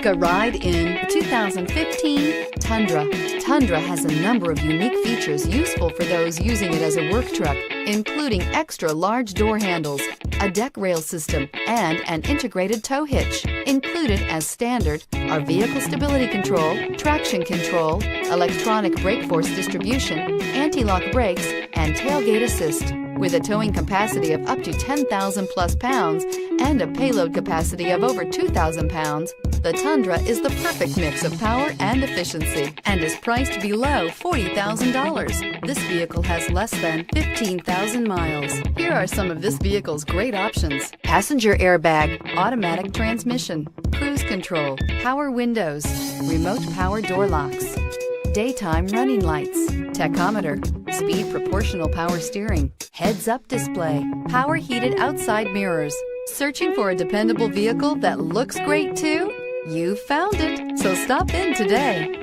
Take a ride in the 2015 Tundra. Tundra has a number of unique features useful for those using it as a work truck, including extra large door handles, a deck rail system, and an integrated tow hitch. Included as standard are vehicle stability control, traction control, electronic brake force distribution, anti-lock brakes, and tailgate assist. With a towing capacity of up to 10,000 plus pounds and a payload capacity of over 2,000 pounds, the Tundra is the perfect mix of power and efficiency and is priced below $40,000. This vehicle has less than 15,000 miles. Here are some of this vehicle's great options: passenger airbag, automatic transmission, cruise control, power windows, remote power door locks, daytime running lights, tachometer, speed proportional power steering, heads-up display, power heated outside mirrors. Searching for a dependable vehicle that looks great too? You found it, so stop in today.